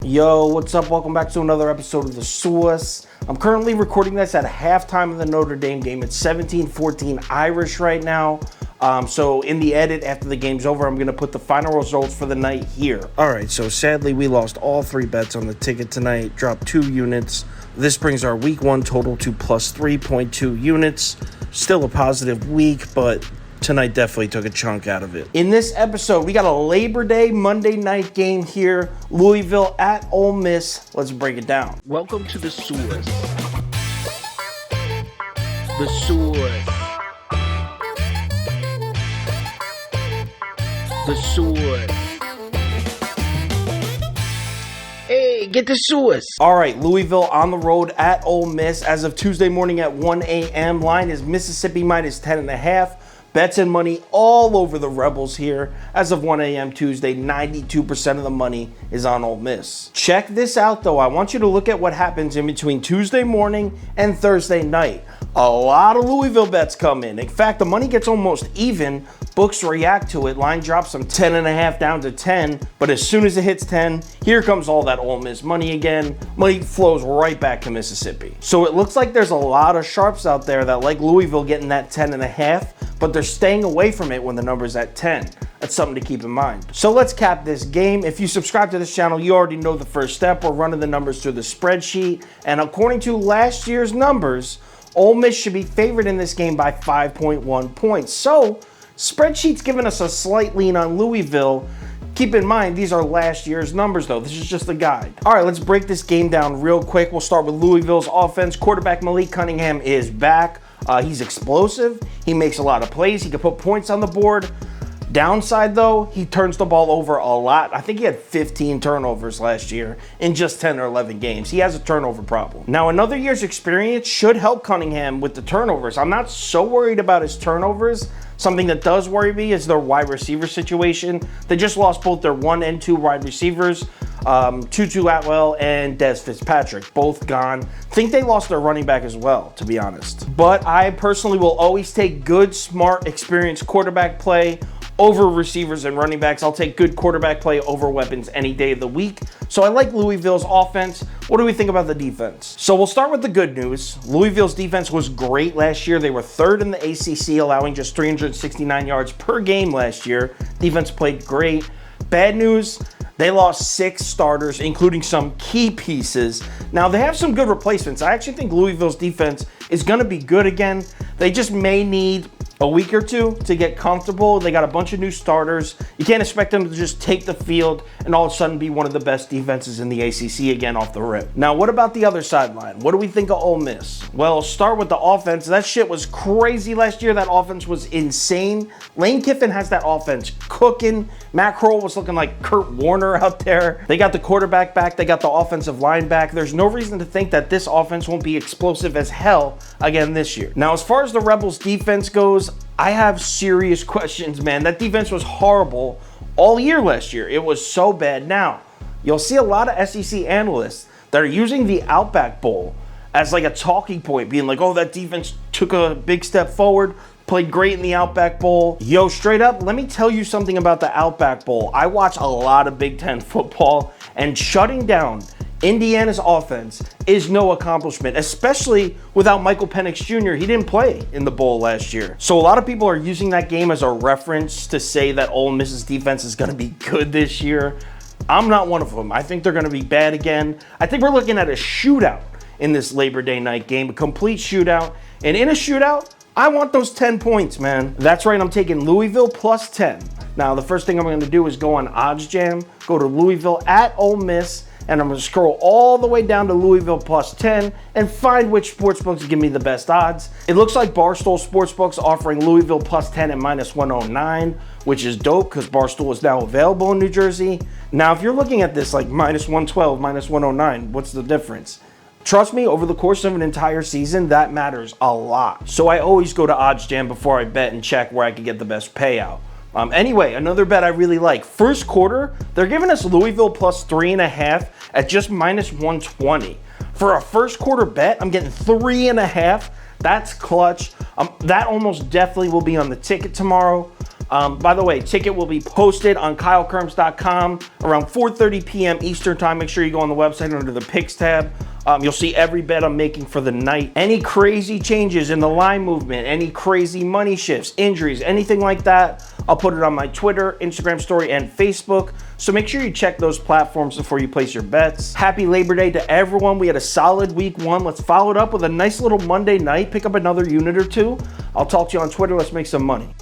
Yo, what's up? Welcome back to another episode of The Sauce. I'm currently recording this at halftime of the Notre Dame game. It's 17-14 Irish right now. So in the edit after the game's over, I'm going to put the final results for the night here. All right, so sadly we lost all three bets on the ticket tonight, dropped 2 units. This brings our week 1 total to plus 3.2 units. Still a positive week, but tonight definitely took a chunk out of it. In this episode, we got a Labor Day Monday night game here. Louisville at Ole Miss. Let's break it down. Welcome to The Sauce. The Sauce. The Sauce. Hey, get the sauce. All right, Louisville on the road at Ole Miss as of Tuesday morning at 1 a.m. Line is Mississippi minus 10.5. Bets and money all over the Rebels here. As of 1 a.m. Tuesday, 92% of the money is on Ole Miss. Check this out, though. I want you to look at what happens in between Tuesday morning and Thursday night. A lot of Louisville bets come in. In fact, the money gets almost even. Books react to it. Line drops from 10.5 down to 10. But as soon as it hits 10, here comes all that Ole Miss money again. Money flows right back to Mississippi. So it looks like there's a lot of sharps out there that like Louisville getting that 10.5. But they're staying away from it when the number's at 10. That's something to keep in mind. So let's cap this game. If you subscribe to this channel, you already know the first step. We're running the numbers through the spreadsheet. And according to last year's numbers, Ole Miss should be favored in this game by 5.1 points. So spreadsheet's giving us a slight lean on Louisville. Keep in mind, these are last year's numbers, though. This is just a guide. All right, let's break this game down real quick. We'll start with Louisville's offense. Quarterback Malik Cunningham is back. He's explosive. He makes a lot of plays. He can put points on the board. Downside, though, he turns the ball over a lot. I think he had 15 turnovers last year in just 10 or 11 games. He has a turnover problem. Now, another year's experience should help Cunningham with the turnovers. I'm not so worried about his turnovers. Something that does worry me is their wide receiver situation. They just lost both their 1 and 2 wide receivers, Tutu Atwell and Des Fitzpatrick, both gone. Think they lost their running back as well, to be honest. But I personally will always take good, smart, experienced quarterback play over receivers and running backs. I'll take good quarterback play over weapons any day of the week. So I like Louisville's offense. What do we think about the defense? So we'll start with the good news. Louisville's defense was great last year. They were 3rd in the ACC, allowing just 369 yards per game last year. Defense played great. Bad news, they lost 6 starters, including some key pieces. Now, they have some good replacements. I actually think Louisville's defense is going to be good again. They just may need a week or 2 to get comfortable. They got a bunch of new starters. You can't expect them to just take the field and all of a sudden be one of the best defenses in the ACC again off the rip. Now, what about the other sideline? What do we think of Ole Miss? Well, start with the offense. That shit was crazy last year. That offense was insane. Lane Kiffin has that offense cooking. Matt Kroll was looking like Kurt Warner out there. They got the quarterback back. They got the offensive line back. There's no reason to think that this offense won't be explosive as hell again this year. Now, as far as the Rebels defense goes, I have serious questions, man. That defense was horrible all year last year. It was so bad. Now, you'll see a lot of SEC analysts that are using the Outback Bowl as like a talking point, being like, oh, that defense took a big step forward, played great in the Outback Bowl. Yo, straight up, let me tell you something about the Outback Bowl. I watch a lot of Big Ten football, and shutting down Indiana's offense is no accomplishment, especially without Michael Penix Jr. He didn't play in the bowl last year. So a lot of people are using that game as a reference to say that Ole Miss's defense is going to be good this year. I'm not one of them. I think they're going to be bad again. I think we're looking at a shootout in this Labor Day night game, a complete shootout. And in a shootout, I want those 10 points, man. That's right, I'm taking Louisville plus 10. Now, the first thing I'm going to do is go on OddsJam, go to Louisville at Ole Miss, and I'm going to scroll all the way down to Louisville plus 10 and find which sportsbooks give me the best odds. It looks like Barstool Sportsbooks offering Louisville plus 10 at minus 109, which is dope because Barstool is now available in New Jersey. Now, if you're looking at this like minus 112, minus 109, what's the difference? Trust me, over the course of an entire season, that matters a lot. So I always go to OddsJam before I bet and check where I can get the best payout. Anyway, another bet I really like. First quarter, they're giving us Louisville plus 3.5 at just minus 120. For a first quarter bet, I'm getting 3.5. That's clutch. That almost definitely will be on the ticket tomorrow. By the way, ticket will be posted on KyleKirms.com around 4:30 p.m. Eastern time. Make sure you go on the website under the picks tab. You'll see every bet I'm making for the night. Any crazy changes in the line movement, any crazy money shifts, injuries, anything like that, I'll put it on my Twitter, Instagram story, and Facebook. So make sure you check those platforms before you place your bets. Happy Labor Day to everyone. We had a solid week one. Let's follow it up with a nice little Monday night. Pick up another unit or two. I'll talk to you on Twitter. Let's make some money.